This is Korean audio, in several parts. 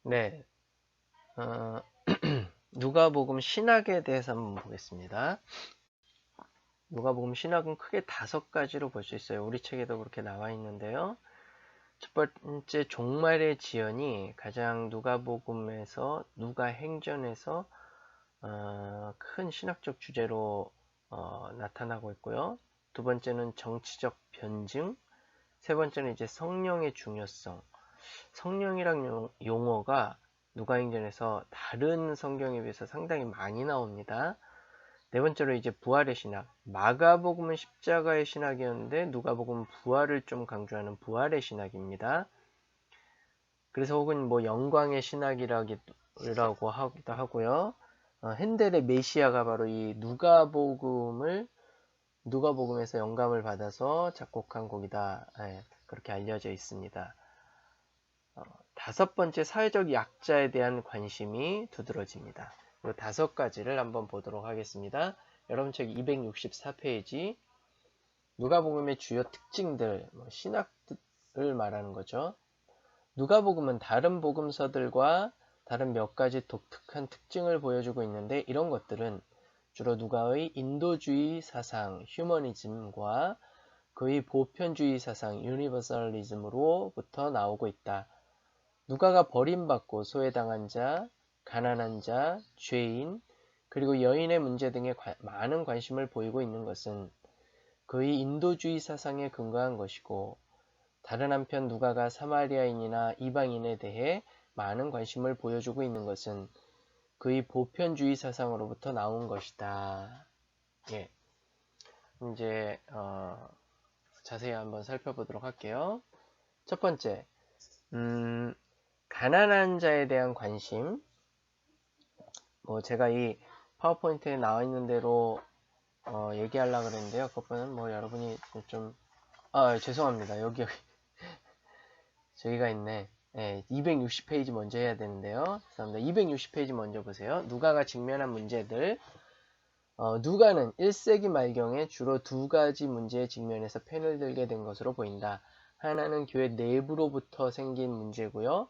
네, 어, 누가복음 신학에 대해서 한번 보겠습니다. 누가복음 신학은 크게 5가지로 볼 수 있어요. 우리 책에도 그렇게 나와 있는데요. 첫 번째, 종말의 지연이 가장 누가복음에서, 누가행전에서 큰 신학적 주제로 나타나고 있고요. 두 번째는 정치적 변증, 세 번째는 이제 성령의 중요성. 성령이란 용어가 누가행전에서 다른 성경에 비해서 상당히 많이 나옵니다. 네 번째로 이제 부활의 신학. 마가복음은 십자가의 신학이었는데 누가복음은 부활을 좀 강조하는 부활의 신학입니다. 그래서 혹은 뭐 영광의 신학이라고 하기도 하고요. 핸델의 메시아가 바로 이 누가복음에서 영감을 받아서 작곡한 곡이다. 그렇게 알려져 있습니다. 다섯 번째, 사회적 약자에 대한 관심이 두드러집니다. 이 5가지를 한번 보도록 하겠습니다. 여러분 책 264페이지, 누가복음의 주요 특징들, 신학을 말하는 거죠. 누가복음은 다른 복음서들과 다른 몇 가지 독특한 특징을 보여주고 있는데, 이런 것들은 주로 누가의 인도주의 사상, 휴머니즘과 그의 보편주의 사상, 유니버설리즘으로부터 나오고 있다. 누가가 버림받고 소외당한 자, 가난한 자, 죄인, 그리고 여인의 문제 등에 많은 관심을 보이고 있는 것은 그의 인도주의 사상에 근거한 것이고, 다른 한편 누가가 사마리아인이나 이방인에 대해 많은 관심을 보여주고 있는 것은 그의 보편주의 사상으로부터 나온 것이다. 예, 이제 자세히 한번 살펴보도록 할게요. 첫 번째, 음, 가난한 자에 대한 관심. 제가 이 파워포인트에 나와 있는 대로 얘기하려고 그랬는데요. 그것보다는 여러분이 좀, 죄송합니다. 저기가 있네. 260페이지 먼저 해야 되는데요. 죄송합니다. 260페이지 먼저 보세요. 누가가 직면한 문제들. 누가는 1세기 말경에 주로 2가지 문제에 직면해서 펜을 들게 된 것으로 보인다. 하나는 교회 내부로부터 생긴 문제고요.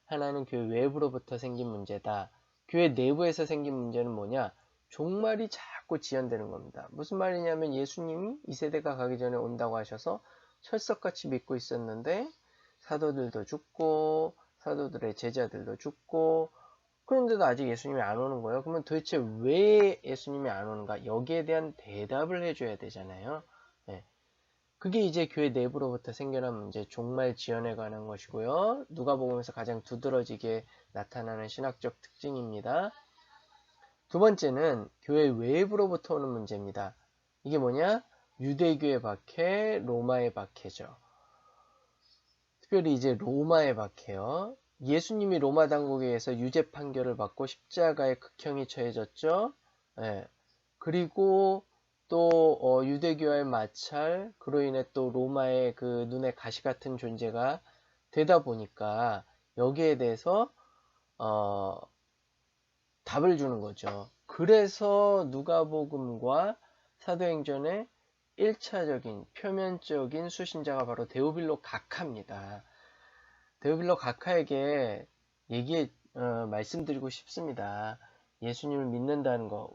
하나는 교회 외부로부터 생긴 문제다. 교회 내부에서 생긴 문제는 뭐냐? 종말이 자꾸 지연되는 겁니다. 무슨 말이냐면 예수님이 이 세대가 가기 전에 온다고 하셔서 철석같이 믿고 있었는데 사도들도 죽고 사도들의 제자들도 죽고 그런데도 아직 예수님이 안 오는 거예요. 그러면 도대체 왜 예수님이 안 오는가? 여기에 대한 대답을 해줘야 되잖아요. 네. 그게 이제 교회 내부로부터 생겨난 문제, 종말 지연에 관한 것이고요. 누가복음에서 가장 두드러지게 나타나는 신학적 특징입니다. 두 번째는 교회 외부로부터 오는 문제입니다. 이게 뭐냐? 유대교의 박해, 로마의 박해죠. 특별히 이제 로마의 박해요. 예수님이 로마 당국에 의해서 유죄 판결을 받고 십자가에 극형이 처해졌죠. 예. 그리고 또 유대교와의 마찰, 그로 인해 또 로마의 그 눈에 가시 같은 존재가 되다 보니까 여기에 대해서 어, 답을 주는 거죠. 그래서 누가복음과 사도행전의 1차적인 표면적인 수신자가 바로 데오빌로 각하입니다. 데오빌로 각하에게 말씀드리고 싶습니다. 예수님을 믿는다는 거,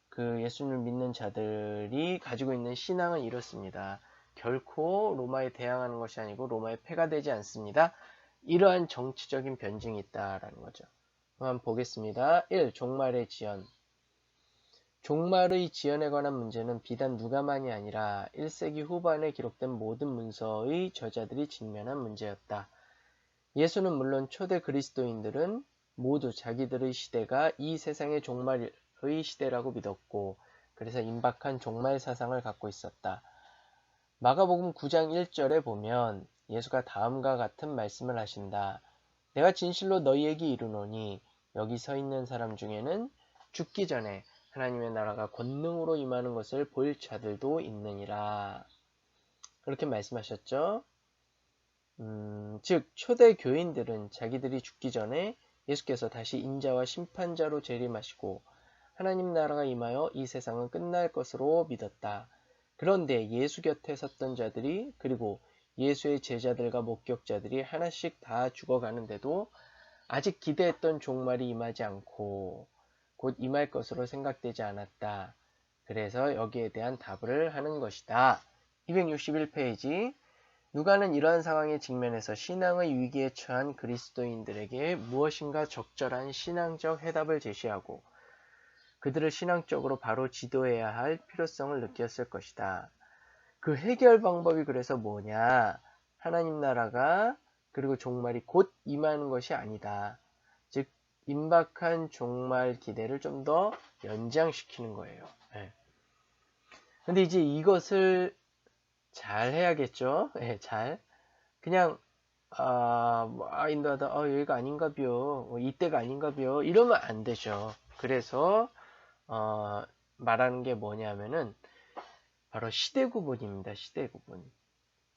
그 예수님을 믿는 자들이 가지고 있는 신앙은 이렇습니다. 결코 로마에 대항하는 것이 아니고 로마에 패가 되지 않습니다. 이러한 정치적인 변증이 있다라는 거죠. 한번 보겠습니다. 1. 종말의 지연. 종말의 지연에 관한 문제는 비단 누가만이 아니라 1세기 후반에 기록된 모든 문서의 저자들이 직면한 문제였다. 예수는 물론 초대 그리스도인들은 모두 자기들의 시대가 이 세상의 종말의 시대라고 믿었고 그래서 임박한 종말 사상을 갖고 있었다. 마가복음 9장 1절에 보면 예수가 다음과 같은 말씀을 하신다. 내가 진실로 너희에게 이르노니 여기 서 있는 사람 중에는 죽기 전에 하나님의 나라가 권능으로 임하는 것을 볼 자들도 있느니라. 그렇게 말씀하셨죠. 즉 초대 교인들은 자기들이 죽기 전에 예수께서 다시 인자와 심판자로 재림하시고 하나님 나라가 임하여 이 세상은 끝날 것으로 믿었다. 그런데 예수 곁에 섰던 자들이 그리고 예수의 제자들과 목격자들이 하나씩 다 죽어가는데도 아직 기대했던 종말이 임하지 않고 곧 임할 것으로 생각되지 않았다. 그래서 여기에 대한 답을 하는 것이다. 261페이지. 누가는 이러한 상황에 직면해서 신앙의 위기에 처한 그리스도인들에게 무엇인가 적절한 신앙적 해답을 제시하고 그들을 신앙적으로 바로 지도해야 할 필요성을 느꼈을 것이다. 그 해결 방법이 그래서 뭐냐? 하나님 나라가 그리고 종말이 곧 임하는 것이 아니다. 즉 임박한 종말 기대를 좀 더 연장시키는 거예요. 네. 근데 이제 이것을 잘 해야겠죠? 네, 잘. 그냥 인도하다 여기가 아닌가벼, 이때가 아닌가벼 이러면 안 되죠. 그래서 말하는 게 뭐냐면은 바로 시대 구분입니다. 시대 구분.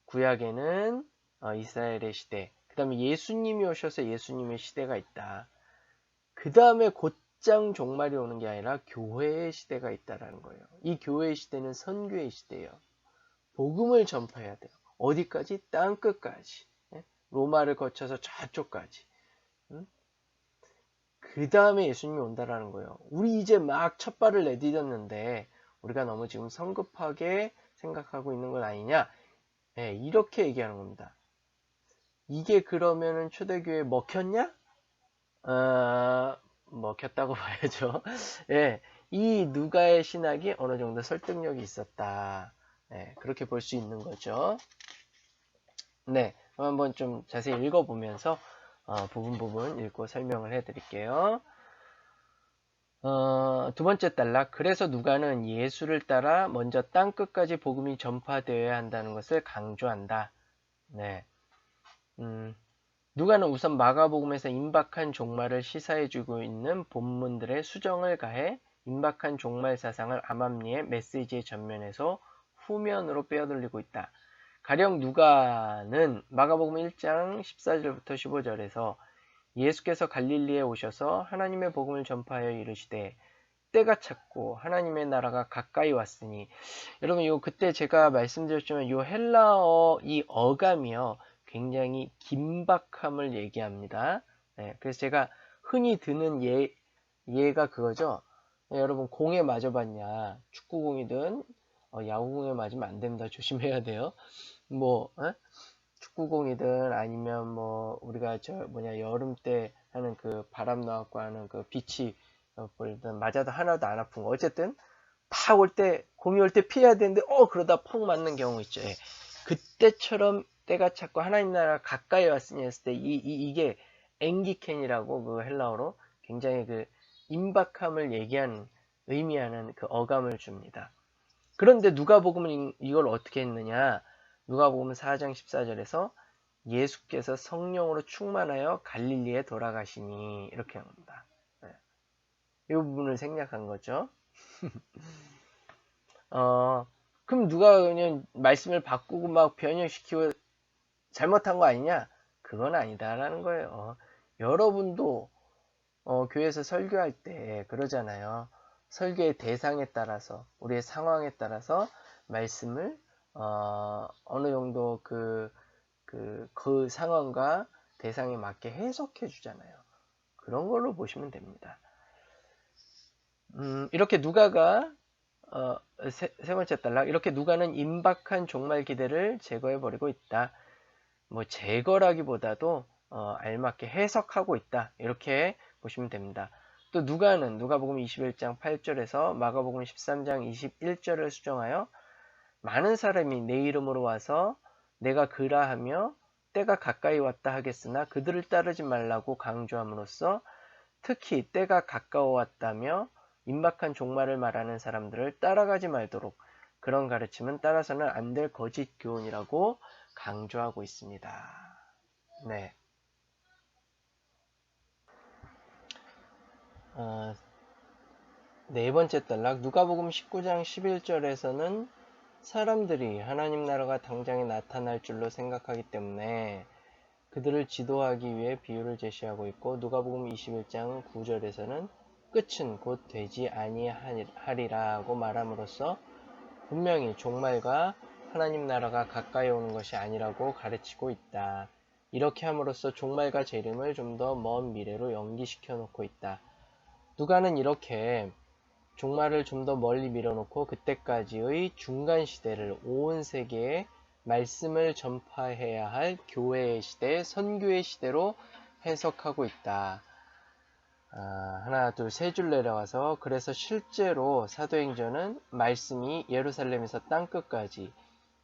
구약에는 이스라엘의 시대, 그 다음에 예수님이 오셔서 예수님의 시대가 있다. 그 다음에 곧장 종말이 오는 게 아니라 교회의 시대가 있다라는 거예요. 이 교회의 시대는 선교의 시대예요. 복음을 전파해야 돼요. 어디까지? 땅끝까지. 로마를 거쳐서 저쪽까지. 그 다음에 예수님이 온다라는 거예요. 우리 이제 막 첫 발을 내디뎠는데 우리가 너무 지금 성급하게 생각하고 있는 건 아니냐? 네, 이렇게 얘기하는 겁니다. 이게 그러면은 초대교회에 먹혔냐? 먹혔다고 봐야죠. 예, 이 누가의 신학이 어느 정도 설득력이 있었다. 예, 그렇게 볼 수 있는 거죠. 네, 한번 좀 자세히 읽어보면서 부분 읽고 설명을 해드릴게요. 두 번째 단락. 그래서 누가는 예수를 따라 먼저 땅끝까지 복음이 전파되어야 한다는 것을 강조한다. 네. 누가는 우선 마가복음에서 임박한 종말을 시사해주고 있는 본문들의 수정을 가해 임박한 종말 사상을 암암리의 메시지의 전면에서 후면으로 빼어들리고 있다. 가령 누가는 마가복음 1장 14절부터 15절에서 예수께서 갈릴리에 오셔서 하나님의 복음을 전파하여 이르시되 때가 찼고 하나님의 나라가 가까이 왔으니, 여러분 요 그때 제가 말씀드렸지만 요 헬라어 이 어감이요 굉장히 긴박함을 얘기합니다. 네, 그래서 제가 흔히 드는 예가 그거죠. 네, 여러분 공에 맞아봤냐? 축구공이든 야구공에 맞으면 안 됩니다. 조심해야 돼요. 뭐 축구공이든 아니면 뭐 우리가 여름 때 하는 그 바람 나갖고 하는 그 비치 볼든 맞아도 하나도 안 아픈 거. 어쨌든 팍 올 때 공이 올 때 피해야 되는데 그러다 펑 맞는 경우 있죠. 예. 그때처럼 때가 찼고 하나님 나라 가까이 왔으니 했을 때 이게 앵기켄이라고 그 헬라어로 굉장히 그 임박함을 얘기하는 의미하는 그 어감을 줍니다. 그런데 누가복음은 이걸 어떻게 했느냐? 누가복음 4장 14절에서 예수께서 성령으로 충만하여 갈릴리에 돌아가시니 이렇게 합니다. 네. 이 부분을 생략한 거죠. 그럼 누가 그냥 말씀을 바꾸고 막 변형시키고 잘못한 거 아니냐? 그건 아니다라는 거예요. 여러분도 교회에서 설교할 때 그러잖아요. 설교의 대상에 따라서 우리의 상황에 따라서 말씀을 어느 정도 그 상황과 대상에 맞게 해석해 주잖아요. 그런 걸로 보시면 됩니다. 이렇게 누가가 세 번째 단락, 이렇게 누가는 임박한 종말 기대를 제거해버리고 있다. 뭐 제거라기보다도 알맞게 해석하고 있다. 이렇게 보시면 됩니다. 또 누가는 누가복음 21장 8절에서 마가복음 13장 21절을 수정하여 많은 사람이 내 이름으로 와서 내가 그라하며 때가 가까이 왔다 하겠으나 그들을 따르지 말라고 강조함으로써 특히 때가 가까워왔다며 임박한 종말을 말하는 사람들을 따라가지 말도록 그런 가르침은 따라서는 안 될 거짓 교훈이라고 강조하고 있습니다. 네. 네 번째 단락 누가복음 19장 11절에서는 사람들이 하나님 나라가 당장에 나타날 줄로 생각하기 때문에 그들을 지도하기 위해 비유를 제시하고 있고 누가복음 21장 9절에서는 끝은 곧 되지 아니하리라고 말함으로써 분명히 종말과 하나님 나라가 가까이 오는 것이 아니라고 가르치고 있다. 이렇게 함으로써 종말과 재림을 좀 더 먼 미래로 연기시켜 놓고 있다. 누가는 이렇게 종말을 좀 더 멀리 밀어놓고 그때까지의 중간 시대를 온 세계에 말씀을 전파해야 할 교회의 시대, 선교의 시대로 해석하고 있다. 하나, 둘, 세 줄 내려가서 그래서 실제로 사도행전은 말씀이 예루살렘에서 땅끝까지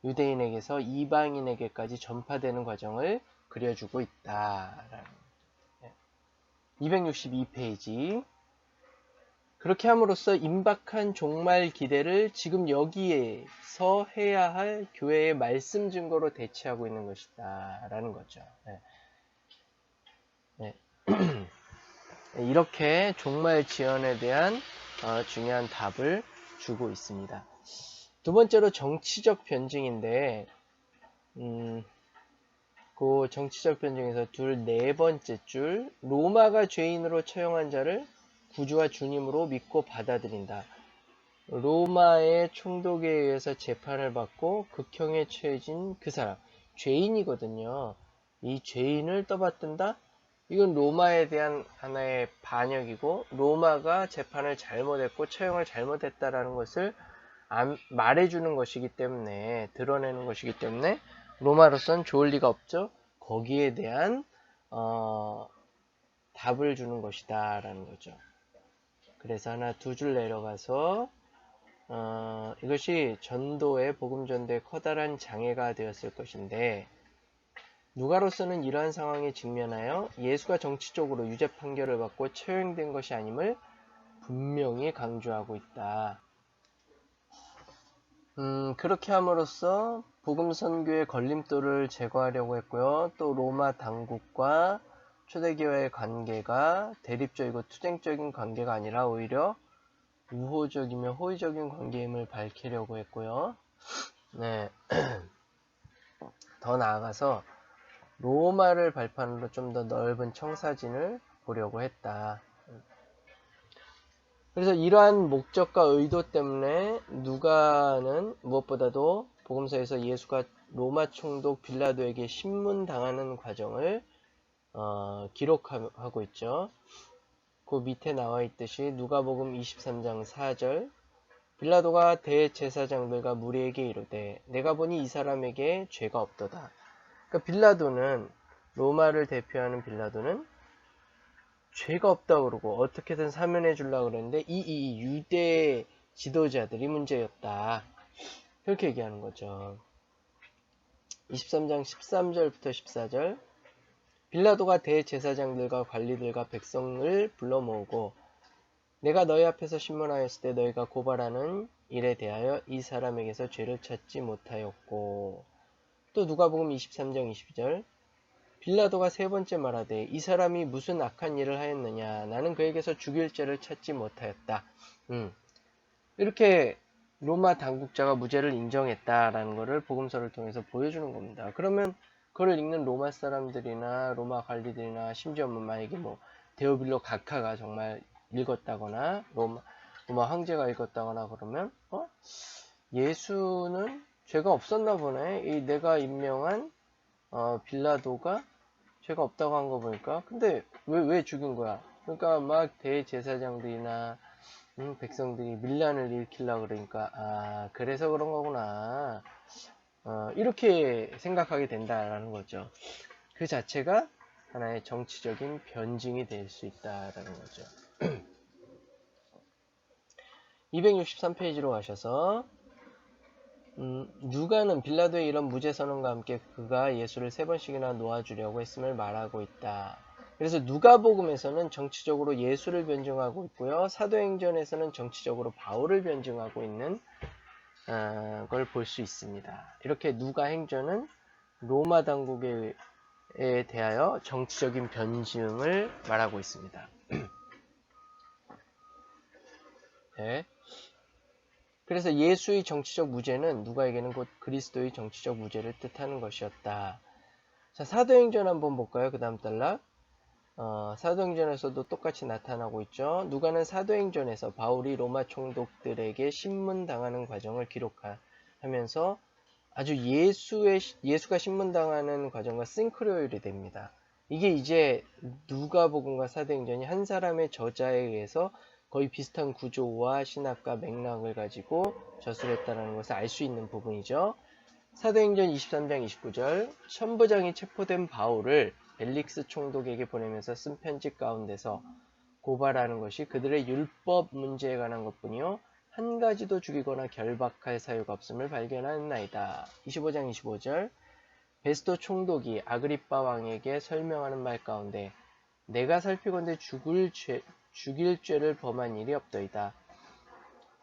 유대인에게서 이방인에게까지 전파되는 과정을 그려주고 있다. 262페이지. 그렇게 함으로써 임박한 종말 기대를 지금 여기에서 해야 할 교회의 말씀 증거로 대체하고 있는 것이다. 라는 거죠. 네. 이렇게 종말 지연에 대한 중요한 답을 주고 있습니다. 두 번째로 정치적 변증인데, 그 정치적 변증에서 네 번째 줄, 로마가 죄인으로 처형한 자를 구주와 주님으로 믿고 받아들인다. 로마의 총독에 의해서 재판을 받고 극형에 처해진 그 사람, 죄인이거든요. 이 죄인을 떠받든다? 이건 로마에 대한 하나의 반역이고, 로마가 재판을 잘못했고 처형을 잘못했다라는 것을 말해주는 것이기 때문에, 드러내는 것이기 때문에 로마로선 좋을 리가 없죠. 거기에 대한 답을 주는 것이다 라는 거죠. 그래서 하나 두 줄 내려가서 이것이 전도의 복음 전도에 커다란 장애가 되었을 것인데, 누가로서는 이러한 상황에 직면하여 예수가 정치적으로 유죄 판결을 받고 처형된 것이 아님을 분명히 강조하고 있다. 그렇게 함으로써 복음 선교의 걸림돌을 제거하려고 했고요. 또 로마 당국과 초대교회의 관계가 대립적이고 투쟁적인 관계가 아니라 오히려 우호적이며 호의적인 관계임을 밝히려고 했고요. 네. 더 나아가서 로마를 발판으로 좀 더 넓은 청사진을 보려고 했다. 그래서 이러한 목적과 의도 때문에 누가는 무엇보다도 복음서에서 예수가 로마 총독 빌라도에게 신문당하는 과정을 기록하고 있죠. 그 밑에 나와 있듯이 누가복음 23장 4절, 빌라도가 대제사장들과 무리에게 이르되 내가 보니 이 사람에게 죄가 없도다. 그러니까 빌라도는, 로마를 대표하는 빌라도는 죄가 없다고 그러고 어떻게든 사면해 주려고 그랬는데 이 유대 지도자들이 문제였다. 그렇게 얘기하는 거죠. 23장 13절부터 14절, 빌라도가 대제사장들과 관리들과 백성을 불러 모으고 내가 너희 앞에서 신문하였을 때 너희가 고발하는 일에 대하여 이 사람에게서 죄를 찾지 못하였고, 또 누가복음 23장 22절, 빌라도가 세 번째 말하되 이 사람이 무슨 악한 일을 하였느냐, 나는 그에게서 죽일 죄를 찾지 못하였다. 이렇게 로마 당국자가 무죄를 인정했다라는 것을 복음서를 통해서 보여주는 겁니다. 그러면 그걸 읽는 로마 사람들이나 로마 관리들이나 심지어 만약에 데오빌로 각하가 정말 읽었다거나 로마 황제가 읽었다거나 그러면 예수는 죄가 없었나 보네. 이 내가 임명한 빌라도가 죄가 없다고 한 거 보니까. 근데 왜 죽인 거야? 그러니까 막 대제사장들이나 백성들이 밀란을 일으키려고 그러니까 그래서 그런 거구나. 이렇게 생각하게 된다라는 거죠. 그 자체가 하나의 정치적인 변증이 될 수 있다라는 거죠. 263페이지로 가셔서 누가는 빌라도의 이런 무죄 선언과 함께 그가 예수를 세 번씩이나 놓아주려고 했음을 말하고 있다. 그래서 누가복음에서는 정치적으로 예수를 변증하고 있고요. 사도행전에서는 정치적으로 바울을 변증하고 있는 걸 볼 수 있습니다. 이렇게 누가행전은 로마 당국에 대하여 정치적인 변증을 말하고 있습니다. 네. 그래서 예수의 정치적 무죄는 누가에게는 곧 그리스도의 정치적 무죄를 뜻하는 것이었다. 자, 사도행전 한번 볼까요? 그 다음 단락. 사도행전에서도 똑같이 나타나고 있죠. 누가는 사도행전에서 바울이 로마 총독들에게 신문당하는 과정을 기록하면서 아주 예수가 신문당하는 과정과 싱크로율이 됩니다. 이게 이제 누가복음과 사도행전이 한 사람의 저자에 의해서 거의 비슷한 구조와 신학과 맥락을 가지고 저술했다는 것을 알 수 있는 부분이죠. 사도행전 23장 29절, 천부장이 체포된 바울을 벨릭스 총독에게 보내면서 쓴 편지 가운데서 고발하는 것이 그들의 율법 문제에 관한 것뿐이요 한 가지도 죽이거나 결박할 사유가 없음을 발견하였나이다. 25장 25절, 베스토 총독이 아그리빠 왕에게 설명하는 말 가운데 내가 살피건대 죽일 죄를 범한 일이 없더이다.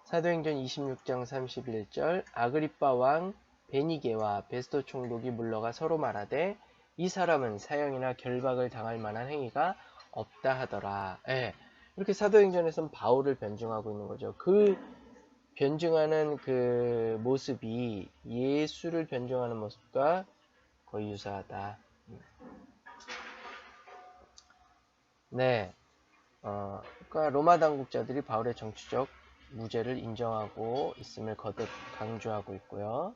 사도행전 26장 31절, 아그리빠 왕 베니게와 베스토 총독이 물러가 서로 말하되 이 사람은 사형이나 결박을 당할 만한 행위가 없다 하더라. 예, 이렇게 사도행전에서는 바울을 변증하고 있는 거죠. 그 변증하는 그 모습이 예수를 변증하는 모습과 거의 유사하다. 네, 그러니까 로마 당국자들이 바울의 정치적 무죄를 인정하고 있음을 거듭 강조하고 있고요.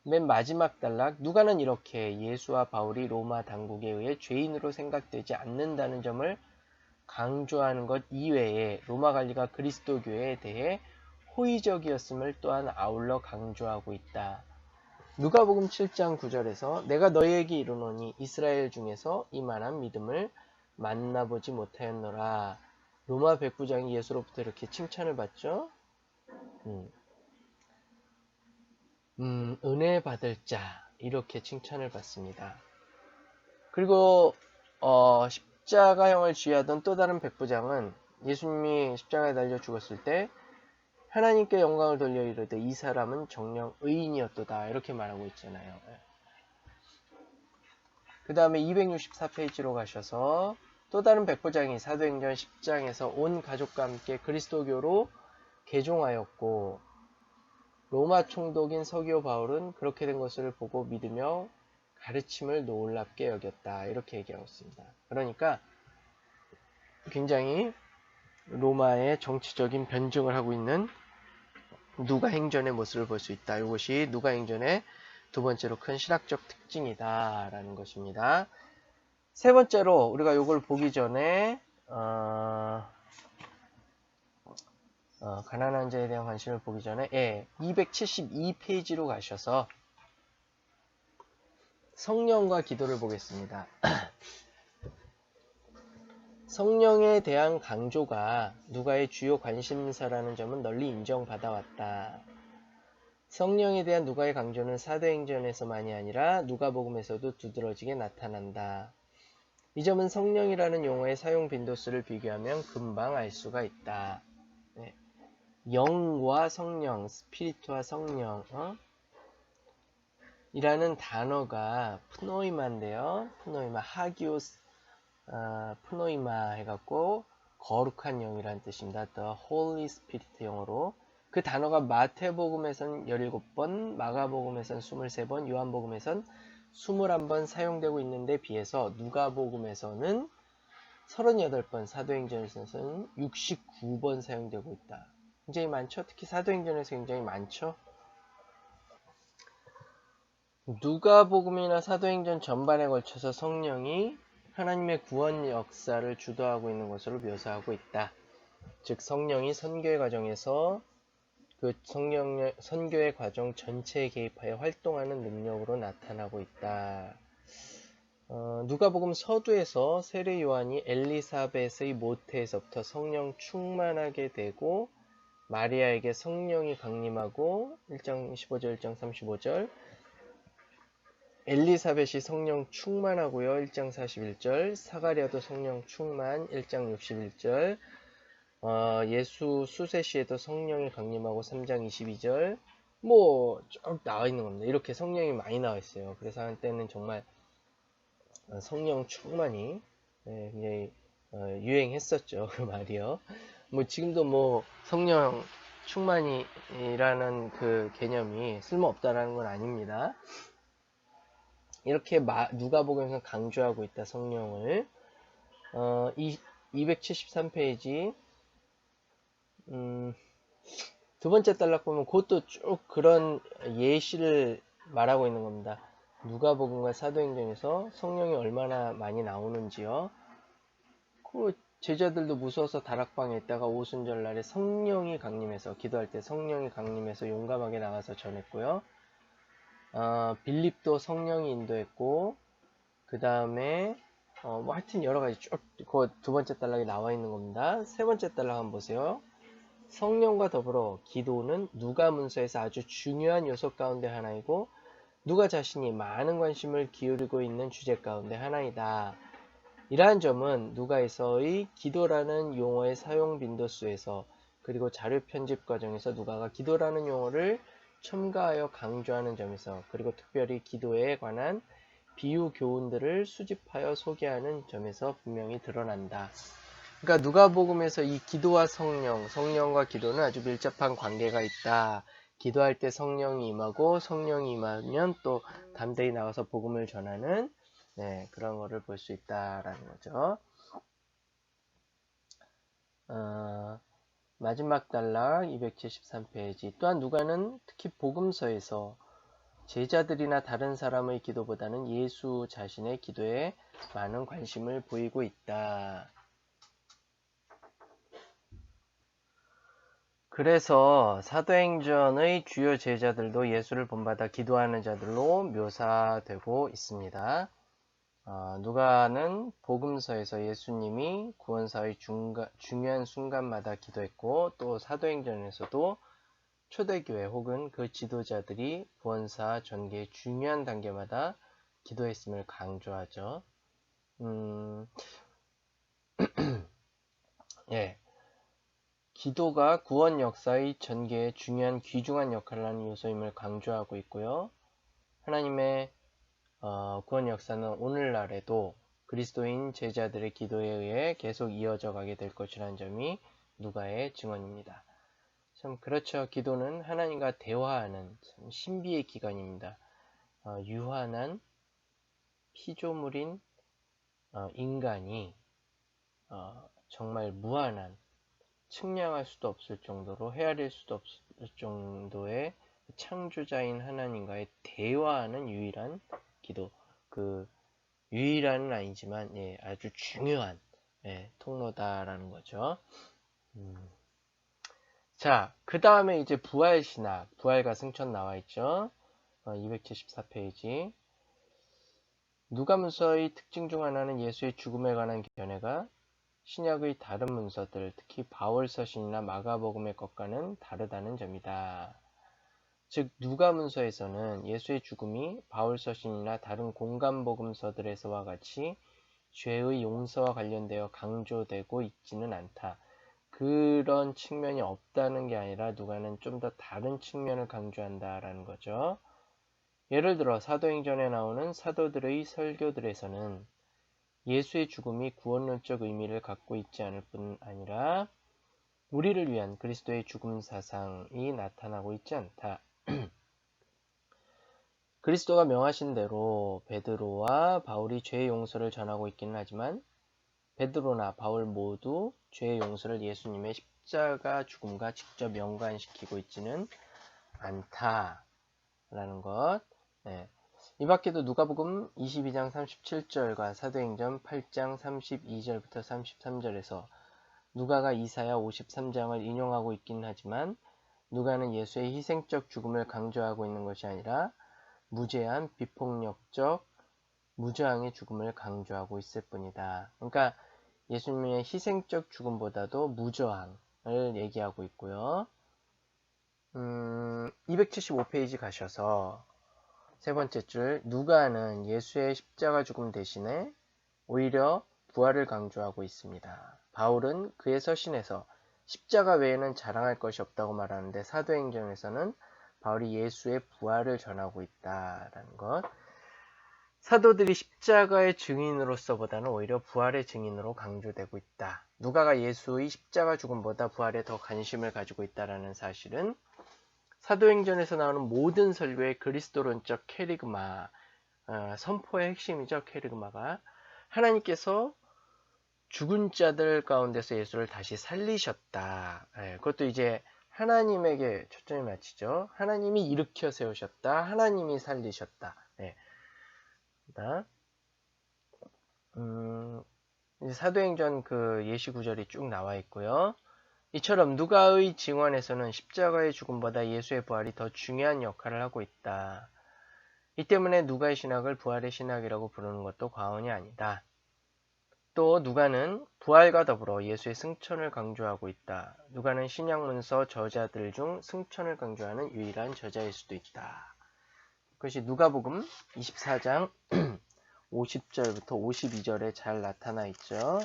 맨 마지막 단락, 누가는 이렇게 예수와 바울이 로마 당국에 의해 죄인으로 생각되지 않는다는 점을 강조하는 것 이외에 로마 관리가 그리스도교에 대해 호의적이었음을 또한 아울러 강조하고 있다. 누가복음 7장 9절에서 내가 너희에게 이르노니 이스라엘 중에서 이만한 믿음을 만나보지 못하였노라. 로마 백부장이 예수로부터 이렇게 칭찬을 받죠. 은혜 받을 자 이렇게 칭찬을 받습니다. 그리고 십자가형을 쥐하던 또 다른 백부장은 예수님이 십자가에 달려 죽었을 때 하나님께 영광을 돌려 이르되 이 사람은 정녕 의인이었도다 이렇게 말하고 있잖아요. 그 다음에 264페이지로 가셔서 또 다른 백부장이 사도행전 10장에서 온 가족과 함께 그리스도교로 개종하였고 로마 총독인 서기오 바울은 그렇게 된 것을 보고 믿으며 가르침을 놀랍게 여겼다 이렇게 얘기하고 있습니다. 그러니까 굉장히 로마의 정치적인 변증을 하고 있는 누가행전의 모습을 볼 수 있다. 이것이 누가행전의 두 번째로 큰 신학적 특징이다 라는 것입니다. 세 번째로 우리가 이걸 보기 전에 가난한 자에 대한 관심을 보기 전에 272페이지로 가셔서 성령과 기도를 보겠습니다. 성령에 대한 강조가 누가의 주요 관심사라는 점은 널리 인정받아왔다. 성령에 대한 누가의 강조는 사도행전에서만이 아니라 누가복음에서도 두드러지게 나타난다. 이 점은 성령이라는 용어의 사용 빈도수를 비교하면 금방 알 수가 있다. 네. 영과 성령, 스피리트와 성령 이라는 단어가 프노이마인데요. 프노이마, 하기오스 프노이마 해갖고 거룩한 영이라는 뜻입니다. The Holy Spirit 영어로. 그 단어가 마태복음에선 17번, 마가복음에선 23번, 요한복음에선 21번 사용되고 있는데 비해서 누가복음에서는 38번, 사도행전에서는 69번 사용되고 있다. 굉장히 많죠? 특히 사도행전에서 굉장히 많죠? 누가복음이나 사도행전 전반에 걸쳐서 성령이 하나님의 구원 역사를 주도하고 있는 것으로 묘사하고 있다. 즉 성령이 선교의 과정에서 그 선교의 과정 전체에 개입하여 활동하는 능력으로 나타나고 있다. 누가복음 서두에서 세례 요한이 엘리사벳의 모태에서부터 성령 충만하게 되고 마리아에게 성령이 강림하고 1장 15절 1장 35절 엘리사벳이 성령 충만하고요. 1장 41절 사가랴도 성령 충만 1장 61절 예수 수세시에도 성령이 강림하고 3장 22절 쭉 나와 있는 겁니다. 이렇게 성령이 많이 나와 있어요. 그래서 한때는 정말 성령 충만이 굉장히 유행했었죠. 그 말이요. 지금도 성령 충만이라는 그 개념이 쓸모없다라는 건 아닙니다. 이렇게 누가복음에서 강조하고 있다. 성령을 273페이지 두 번째 단락 보면 그것도 쭉 그런 예시를 말하고 있는 겁니다. 누가복음과 사도행전에서 성령이 얼마나 많이 나오는지요. 그 제자들도 무서워서 다락방에 있다가 오순절날에 성령이 강림해서 기도할 때 성령이 강림해서 용감하게 나가서 전했고요. 빌립도 성령이 인도했고 그 다음에 뭐 하여튼 여러가지 쭉 그 두 번째 단락에 나와 있는 겁니다. 세 번째 단락 한번 보세요. 성령과 더불어 기도는 누가 문서에서 아주 중요한 요소 가운데 하나이고 누가 자신이 많은 관심을 기울이고 있는 주제 가운데 하나이다. 이러한 점은 누가에서의 기도라는 용어의 사용 빈도수에서 그리고 자료 편집 과정에서 누가가 기도라는 용어를 첨가하여 강조하는 점에서 그리고 특별히 기도에 관한 비유 교훈들을 수집하여 소개하는 점에서 분명히 드러난다. 그러니까 누가복음에서 이 기도와 성령과 기도는 아주 밀접한 관계가 있다. 기도할 때 성령이 임하고 성령이 임하면 또 담대히 나가서 복음을 전하는 그런 거를 볼 수 있다라는 거죠. 마지막 단락 273페이지. 또한 누가는 특히 복음서에서 제자들이나 다른 사람의 기도보다는 예수 자신의 기도에 많은 관심을 보이고 있다. 그래서 사도행전의 주요 제자들도 예수를 본받아 기도하는 자들로 묘사되고 있습니다. 누가는 복음서에서 예수님이 구원사의 중요한 순간마다 기도했고 또 사도행전에서도 초대교회 혹은 그 지도자들이 구원사 전개의 중요한 단계마다 기도했음을 강조하죠. 예. 기도가 구원 역사의 전개에 중요한 귀중한 역할을 하는 요소임을 강조하고 있고요. 하나님의 구원 역사는 오늘날에도 그리스도인 제자들의 기도에 의해 계속 이어져 가게 될 것이라는 점이 누가의 증언입니다. 참 그렇죠. 기도는 하나님과 대화하는 참 신비의 기관입니다. 유한한 피조물인 인간이 정말 무한한 측량할 수도 없을 정도로 헤아릴 수도 없을 정도의 창조자인 하나님과의 대화하는 유일한 기도. 그 유일한은 아니지만 아주 중요한 통로다라는 거죠. 자, 그 다음에 이제 부활신학, 부활과 승천 나와 있죠. 274페이지. 누가문서의 특징 중 하나는 예수의 죽음에 관한 견해가 신약의 다른 문서들, 특히 바울서신이나 마가복음의 것과는 다르다는 점이다. 즉 누가문서에서는 예수의 죽음이 바울서신이나 다른 공간복음서들에서와 같이 죄의 용서와 관련되어 강조되고 있지는 않다. 그런 측면이 없다는 게 아니라 누가는 좀 더 다른 측면을 강조한다라는 거죠. 예를 들어 사도행전에 나오는 사도들의 설교들에서는 예수의 죽음이 구원론적 의미를 갖고 있지 않을 뿐 아니라 우리를 위한 그리스도의 죽음 사상이 나타나고 있지 않다. 그리스도가 명하신 대로 베드로와 바울이 죄의 용서를 전하고 있기는 하지만 베드로나 바울 모두 죄의 용서를 예수님의 십자가 죽음과 직접 연관시키고 있지는 않다라는 것. 이 밖에도 누가복음 22장 37절과 사도행전 8장 32절부터 33절에서 누가가 이사야 53장을 인용하고 있긴 하지만 누가는 예수의 희생적 죽음을 강조하고 있는 것이 아니라 무제한 비폭력적 무저항의 죽음을 강조하고 있을 뿐이다. 그러니까 예수님의 희생적 죽음보다도 무저항을 얘기하고 있고요. 275페이지 가셔서 세 번째 줄 누가는 예수의 십자가 죽음 대신에 오히려 부활을 강조하고 있습니다. 바울은 그의 서신에서 십자가 외에는 자랑할 것이 없다고 말하는데 사도행전에서는 바울이 예수의 부활을 전하고 있다라는 것. 사도들이 십자가의 증인으로서보다는 오히려 부활의 증인으로 강조되고 있다. 누가가 예수의 십자가 죽음보다 부활에 더 관심을 가지고 있다는 사실은 사도행전에서 나오는 모든 설교의 그리스도론적 캐리그마, 선포의 핵심이죠. 캐리그마가 하나님께서 죽은 자들 가운데서 예수를 다시 살리셨다. 그것도 이제 하나님에게 초점이 맞추죠. 하나님이 일으켜 세우셨다. 하나님이 살리셨다. 네. 이제 사도행전 그 예시 구절이 쭉 나와 있고요. 이처럼 누가의 증언에서는 십자가의 죽음보다 예수의 부활이 더 중요한 역할을 하고 있다. 이 때문에 누가의 신학을 부활의 신학이라고 부르는 것도 과언이 아니다. 또 누가는 부활과 더불어 예수의 승천을 강조하고 있다. 누가는 신약문서 저자들 중 승천을 강조하는 유일한 저자일 수도 있다. 그것이 누가복음 24장 50절부터 52절에 잘 나타나 있죠.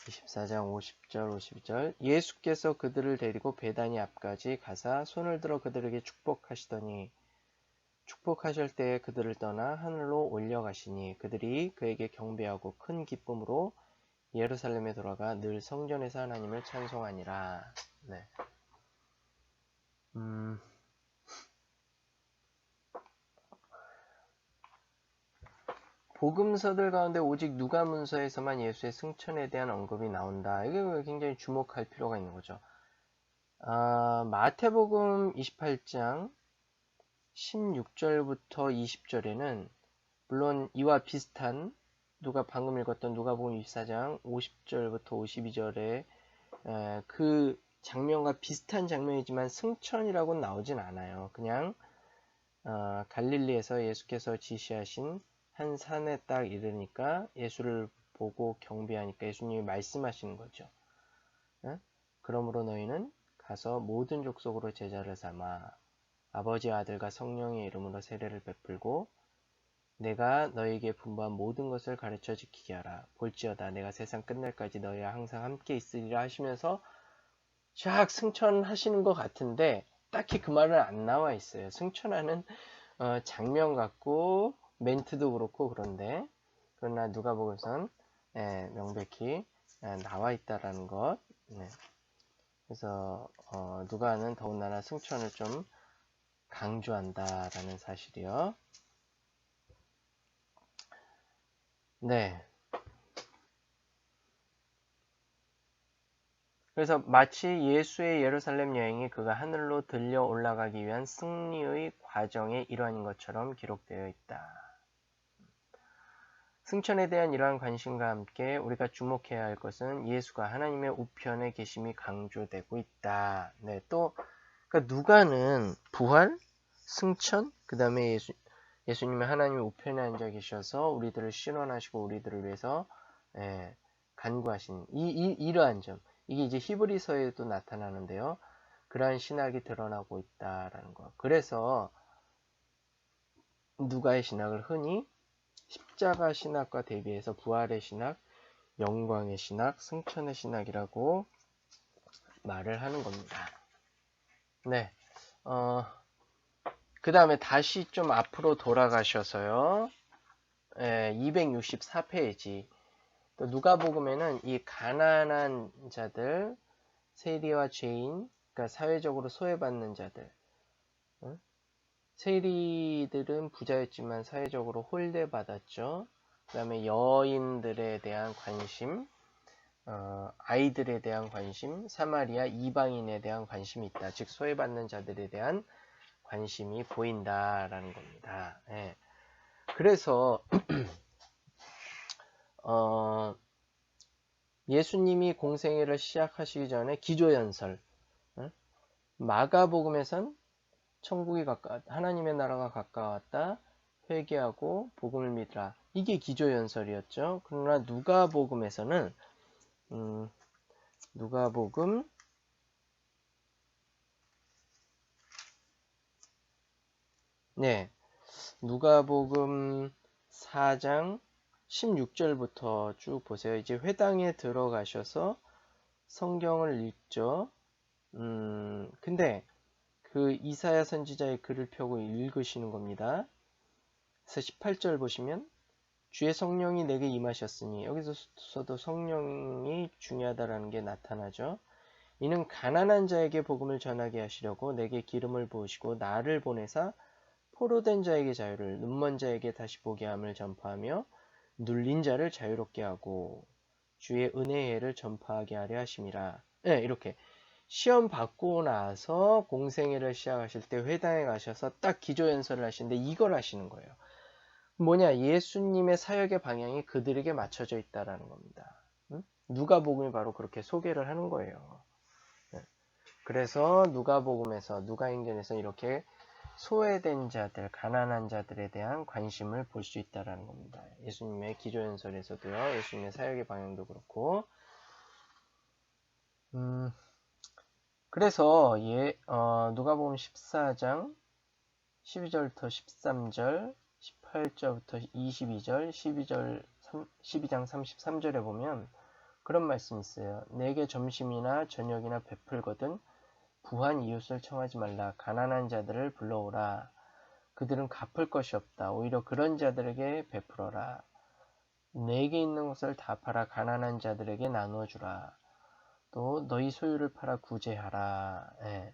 24장 50절 52절 예수께서 그들을 데리고 베다니 앞까지 가사 손을 들어 그들에게 축복하시더니 축복하실 때에 그들을 떠나 하늘로 올려가시니 그들이 그에게 경배하고 큰 기쁨으로 예루살렘에 돌아가 늘 성전에서 하나님을 찬송하니라. 네. 복음서들 가운데 오직 누가문서에서만 예수의 승천에 대한 언급이 나온다. 이게 굉장히 주목할 필요가 있는 거죠. 마태복음 28장 16절부터 20절에는 물론 이와 비슷한 누가 방금 읽었던 누가복음 24장 50절부터 52절에 그 장면과 비슷한 장면이지만 승천이라고는 나오진 않아요. 그냥 갈릴리에서 예수께서 지시하신 한 산에 딱 이르니까 예수를 보고 경배하니까 예수님이 말씀하시는 거죠. 그러므로 너희는 가서 모든 족속으로 제자를 삼아 아버지 아들과 성령의 이름으로 세례를 베풀고 내가 너희에게 분부한 모든 것을 가르쳐 지키게 하라. 볼지어다 내가 세상 끝날까지 너희와 항상 함께 있으리라 하시면서 쫙 승천하시는 것 같은데 딱히 그 말은 안 나와 있어요. 승천하는 장면 같고 멘트도 그렇고 그런데 그러나 누가복음에선 명백히 나와 있다라는 것. 네. 그래서 누가는 더군다나 승천을 좀 강조한다라는 사실이요. 네. 그래서 마치 예수의 예루살렘 여행이 그가 하늘로 들려 올라가기 위한 승리의 과정의 일환인 것처럼 기록되어 있다. 승천에 대한 이러한 관심과 함께 우리가 주목해야 할 것은 예수가 하나님의 우편에 계심이 강조되고 있다. 네, 또 그러니까 누가는 부활, 승천, 그 다음에 예수님이 하나님의 우편에 앉아 계셔서 우리들을 신원하시고 우리들을 위해서 간구하신 이러한 점, 이게 이제 히브리서에도 나타나는데요. 그러한 신학이 드러나고 있다라는 거. 그래서 누가의 신학을 흔히 십자가 신학과 대비해서 부활의 신학, 영광의 신학, 승천의 신학이라고 말을 하는 겁니다. 네. 그 다음에 다시 좀 앞으로 돌아가셔서요. 264페이지. 또 누가복음에는 이 가난한 자들, 세리와 죄인, 그러니까 사회적으로 소외받는 자들. 세리들은 부자였지만 사회적으로 홀대받았죠. 그 다음에 여인들에 대한 관심, 아이들에 대한 관심, 사마리아 이방인에 대한 관심이 있다. 즉 소외받는 자들에 대한 관심이 보인다라는 겁니다. 예. 그래서 예수님이 공생애를 시작하시기 전에 기조연설, 마가복음에선 천국이 가까웠다, 하나님의 나라가 가까웠다, 회개하고 복음을 믿으라, 이게 기조연설이었죠. 그러나 누가복음에서는 누가복음 4장 16절부터 쭉 보세요. 이제 회당에 들어가셔서 성경을 읽죠. 근데 그 이사야 선지자의 글을 펴고 읽으시는 겁니다. 그래서 18절 보시면 주의 성령이 내게 임하셨으니, 여기서도 성령이 중요하다라는 게 나타나죠. 이는 가난한 자에게 복음을 전하게 하시려고 내게 기름을 부으시고 나를 보내사 포로된 자에게 자유를, 눈먼 자에게 다시 보게 함을 전파하며 눌린 자를 자유롭게 하고 주의 은혜의 해를 전파하게 하려 하심이라. 네, 이렇게 시험 받고 나서 공생애를 시작하실 때 회당에 가셔서 딱 기조연설을 하시는데 이걸 하시는 거예요. 뭐냐? 예수님의 사역의 방향이 그들에게 맞춰져 있다라는 겁니다. 누가복음이 바로 그렇게 소개를 하는 거예요. 네. 그래서 누가복음에서 누가행전에서 이렇게 소외된 자들, 가난한 자들에 대한 관심을 볼 수 있다라는 겁니다. 예수님의 기조연설에서도요. 예수님의 사역의 방향도 그렇고 그래서 누가복음 14장 12절부터 13절, 18절부터 22절, 12장 33절에 보면 그런 말씀이 있어요. 내게 점심이나 저녁이나 베풀거든 부한 이웃을 청하지 말라. 가난한 자들을 불러오라. 그들은 갚을 것이 없다. 오히려 그런 자들에게 베풀어라. 내게 있는 것을 다 팔아 가난한 자들에게 나누어 주라. 또 너희 소유를 팔아 구제하라. 예.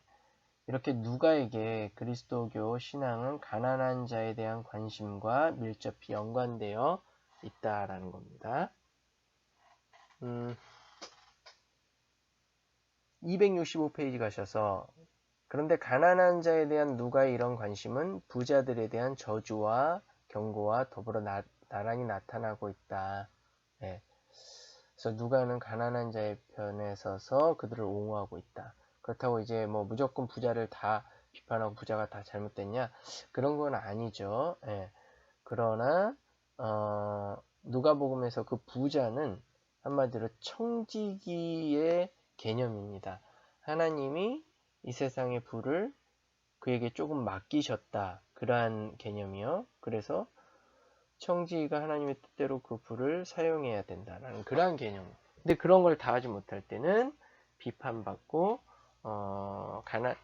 이렇게 누가에게 그리스도교 신앙은 가난한 자에 대한 관심과 밀접히 연관되어 있다라는 겁니다. 265페이지 가셔서 그런데 가난한 자에 대한 누가의 이런 관심은 부자들에 대한 저주와 경고와 더불어 나란히 나타나고 있다. 네. 그래서 누가는 가난한 자의 편에 서서 그들을 옹호하고 있다. 그렇다고 이제 뭐 무조건 부자를 다 비판하고 부자가 다 잘못됐냐? 그런 건 아니죠. 네. 그러나 누가복음에서 그 부자는 한마디로 청지기의 개념입니다. 하나님이 이 세상의 부를 그에게 조금 맡기셨다. 그러한 개념이요. 그래서 청지기가 하나님의 뜻대로 그 부를 사용해야 된다라는 그러한 개념. 근데 그런 걸 다 하지 못할 때는 비판받고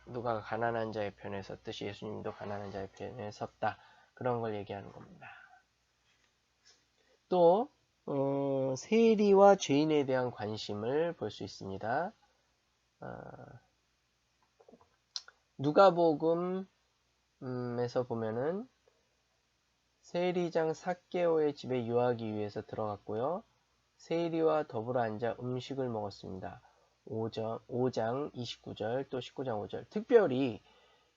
누가 가난한 자의 편에 섰듯이 예수님도 가난한 자의 편에 섰다. 그런 걸 얘기하는 겁니다. 또 세리와 죄인에 대한 관심을 볼 수 있습니다. 누가복음에서 보면은 세리장 삭개오의 집에 유하기 위해서 들어갔고요. 세리와 더불어 앉아 음식을 먹었습니다. 5장 29절 또 19장 5절. 특별히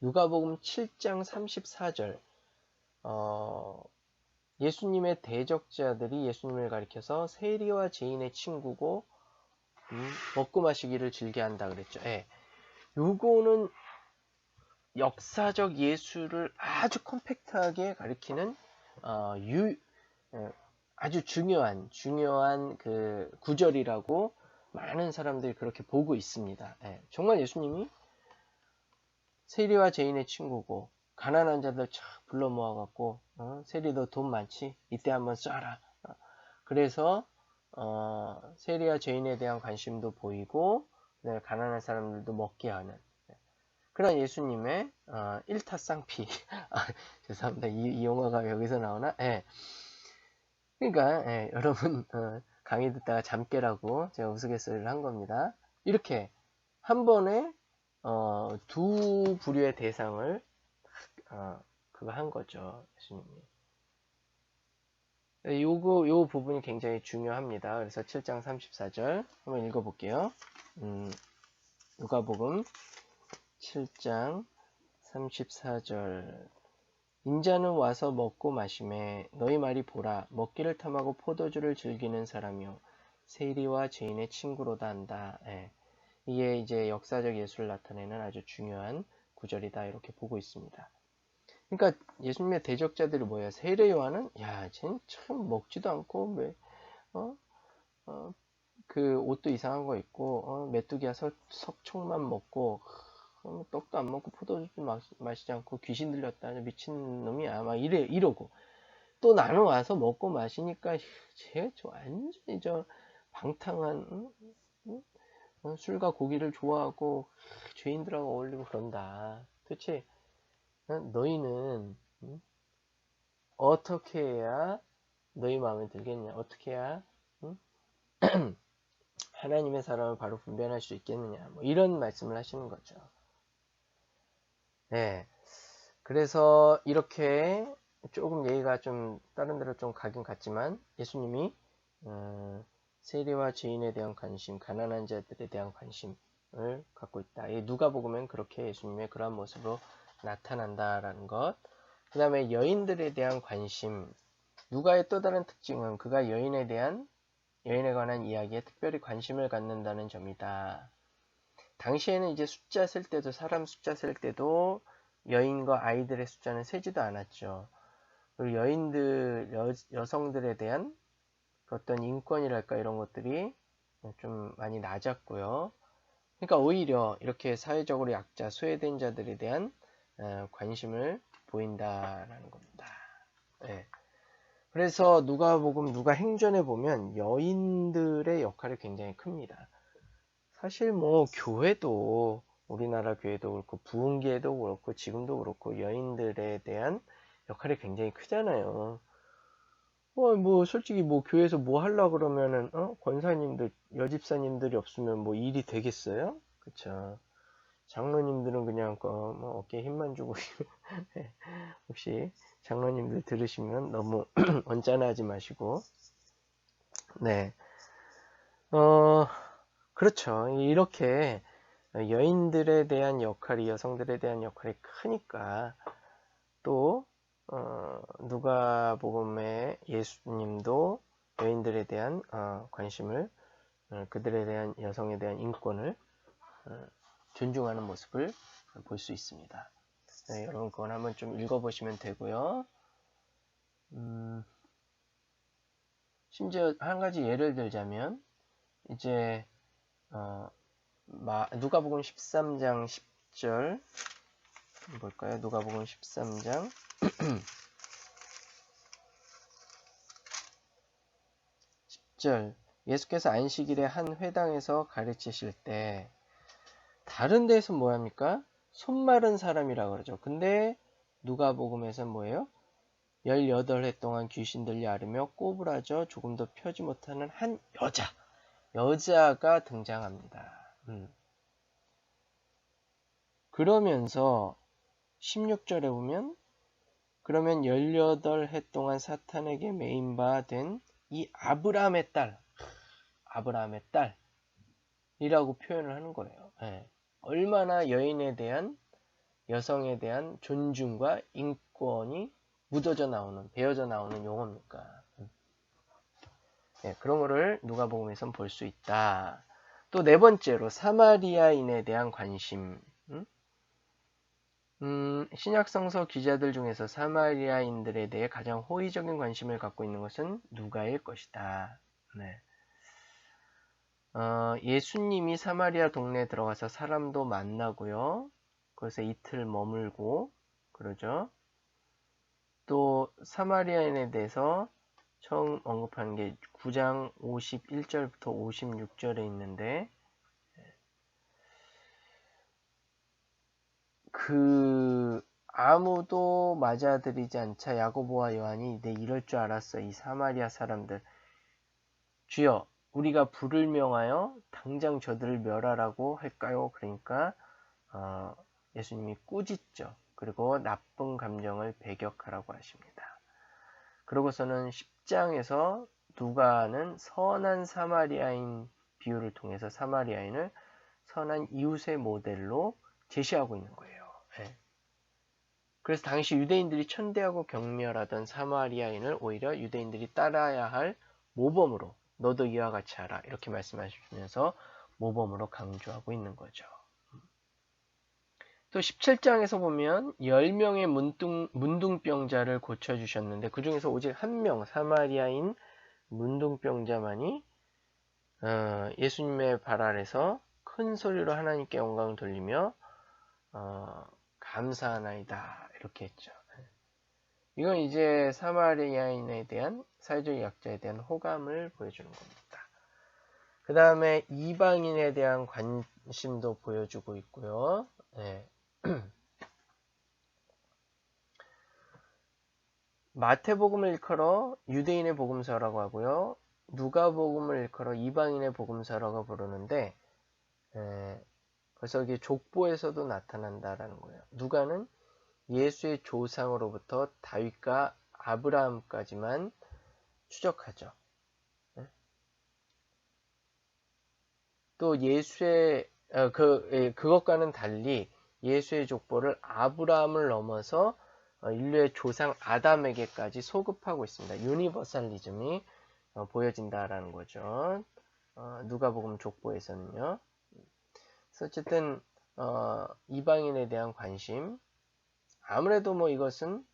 누가복음 7장 34절 예수님의 대적자들이 예수님을 가리켜서 세리와 죄인의 친구고 먹고 마시기를 즐겨한다 그랬죠. 예. 요거는 역사적 예수를 아주 컴팩트하게 가리키는 아주 중요한 그 구절이라고 많은 사람들이 그렇게 보고 있습니다. 예. 정말 예수님이 세리와 죄인의 친구고 가난한 자들 쫙 불러 모아갖고 세리 너 돈 많지? 이때 한번 쏴라. 그래서 세리와 죄인에 대한 관심도 보이고 가난한 사람들도 먹게 하는 그런 예수님의 일타쌍피 죄송합니다. 이 용어가 여기서 나오나? 예. 그러니까 여러분 강의 듣다가 잠 깨라고 제가 우스갯소리를 한 겁니다. 이렇게 한 번에 두 부류의 대상을 그거 한 거죠. 예수님이. 요 부분이 굉장히 중요합니다. 그래서 7장 34절 한번 읽어볼게요. 누가복음 7장 34절 인자는 와서 먹고 마시매 너희 말이 보라 먹기를 탐하고 포도주를 즐기는 사람이요 세리와 죄인의 친구로다 한다. 예. 이게 이제 역사적 예수를 나타내는 아주 중요한 구절이다 이렇게 보고 있습니다. 그러니까 예수님의 대적자들이 뭐예요? 세례 요한은 쟤는 참 먹지도 않고 그 옷도 이상한 거 입고 메뚜기야 석총만 먹고 떡도 안 먹고 포도주도 마시지 않고 귀신 들렸다 미친 놈이야 막 이러고 또 나는 와서 먹고 마시니까 쟤 완전히 저 방탕한 술과 고기를 좋아하고 죄인들하고 어울리고 그런다. 도대체 너희는 어떻게 해야 너희 마음에 들겠냐? 어떻게 해야 하나님의 사람을 바로 분별할 수 있겠느냐? 뭐 이런 말씀을 하시는 거죠. 네. 그래서 이렇게 조금 얘기가 좀 다른 데로 좀 가긴 갔지만 예수님이 세리와 죄인에 대한 관심, 가난한 자들에 대한 관심 갖고 있다. 이 누가복음은 그렇게 예수님의 그러한 모습으로 나타난다라는 것. 그 다음에 여인들에 대한 관심. 누가의 또 다른 특징은 그가 여인에 관한 이야기에 특별히 관심을 갖는다는 점이다. 당시에는 이제 숫자 셀 때도, 사람 숫자 셀 때도 여인과 아이들의 숫자는 세지도 않았죠. 그리고 여성들에 대한 어떤 인권이랄까 이런 것들이 좀 많이 낮았고요. 그러니까 오히려 이렇게 사회적으로 약자, 소외된 자들에 대한 관심을 보인다라는 겁니다. 네. 그래서 누가 행전에 보면 여인들의 역할이 굉장히 큽니다. 사실 뭐 교회도, 우리나라 교회도 그렇고 부흥계도 그렇고 지금도 그렇고 여인들에 대한 역할이 굉장히 크잖아요. 뭐 솔직히 뭐 교회에서 뭐 하려 그러면은 권사님들, 여집사님들이 없으면 뭐 일이 되겠어요? 그쵸? 장로님들은 그냥 뭐 어깨에 힘만 주고 혹시 장로님들 들으시면 너무 언짢아하지 마시고. 네. 그렇죠. 이렇게 여인들에 대한 역할이, 여성들에 대한 역할이 크니까 또 누가복음의 예수님도 여인들에 대한 관심을, 그들에 대한, 여성에 대한 인권을 존중하는 모습을 볼 수 있습니다. 네, 여러분 그건 한번 좀 읽어보시면 되고요. 심지어 한 가지 예를 들자면 이제 누가복음 13장 10절 볼까요? 누가복음 13장 10절. 예수께서 안식일에 한 회당에서 가르치실 때 다른 데서 뭐 합니까? 손마른 사람이라고 그러죠. 근데 누가복음에서는 뭐예요? 18해 동안 귀신 들려 앓으며 꼬부라져 조금도 펴지 못하는 한 여자가 등장합니다. 그러면서 16절에 보면 그러면 18해 동안 사탄에게 매인 바 된 이 아브라함의 딸이라고 표현을 하는 거예요. 네. 얼마나 여성에 대한 존중과 인권이 배어져 나오는 용어입니까? 네, 그런 거를 누가복음에선 볼 수 있다. 또 네 번째로 사마리아인에 대한 관심. 신약성서 기자들 중에서 사마리아인들에 대해 가장 호의적인 관심을 갖고 있는 것은 누가일 것이다. 네. 예수님이 사마리아 동네에 들어가서 사람도 만나고요. 거기서 이틀 머물고 그러죠. 또 사마리아인에 대해서 처음 언급하는 게 9장 51절부터 56절에 있는데 아무도 맞아들이지 않자 야고보와 요한이 내 이럴 줄 알았어. 이 사마리아 사람들. 주여 우리가 불을 명하여 당장 저들을 멸하라고 할까요? 그러니까 예수님이 꾸짖죠. 그리고 나쁜 감정을 배격하라고 하십니다. 그러고서는 10장에서 누가는 선한 사마리아인 비유를 통해서 사마리아인을 선한 이웃의 모델로 제시하고 있는 거예요. 네. 그래서 당시 유대인들이 천대하고 경멸하던 사마리아인을 오히려 유대인들이 따라야 할 모범으로 너도 이와 같이 하라 이렇게 말씀하시면서 모범으로 강조하고 있는 거죠. 또 17장에서 보면 10명의 문둥병자를 고쳐주셨는데 그 중에서 오직 한 명 사마리아인 문둥병자만이 예수님의 발 아래서 큰 소리로 하나님께 영광을 돌리며 감사하나이다 이렇게 했죠. 이건 이제 사마리아인에 대한 사회적 약자에 대한 호감을 보여주는 겁니다. 그 다음에 이방인에 대한 관심도 보여주고 있고요. 네. 마태복음을 일컬어 유대인의 복음서라고 하고요. 누가복음을 일컬어 이방인의 복음서라고 부르는데 그래서 이게 족보에서도 나타난다라는 거예요. 누가는 예수의 조상으로부터 다윗과 아브라함까지만 추적하죠. 또 예수의 그것과는 달리 예수의 족보를 아브라함을 넘어서 인류의 조상 아담에게까지 소급하고 있습니다. 유니버살리즘이 보여진다라는 거죠. 누가복음 족보에서는요. 그래서 어쨌든 이방인에 대한 관심, 아무래도 뭐 이것은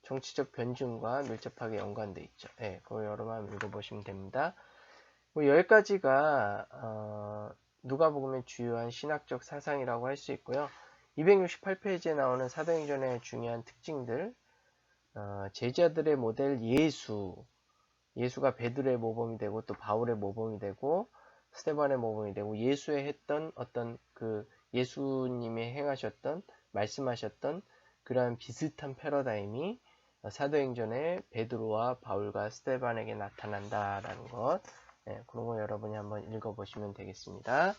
정치적 변증과 밀접하게 연관돼 있죠. 예, 그거 여러 번 읽어보시면 됩니다. 뭐 여기까지가 누가복음의 주요한 신학적 사상이라고 할 수 있고요. 268페이지에 나오는 사도행전의 중요한 특징들, 제자들의 모델 예수가 베드로의 모범이 되고 또 바울의 모범이 되고 스테반의 모범이 되고 예수의 했던 어떤 그 예수님이 행하셨던 말씀하셨던 그러한 비슷한 패러다임이 사도행전의 베드로와 바울과 스테반에게 나타난다라는 것, 그런 거 여러분이 한번 읽어보시면 되겠습니다.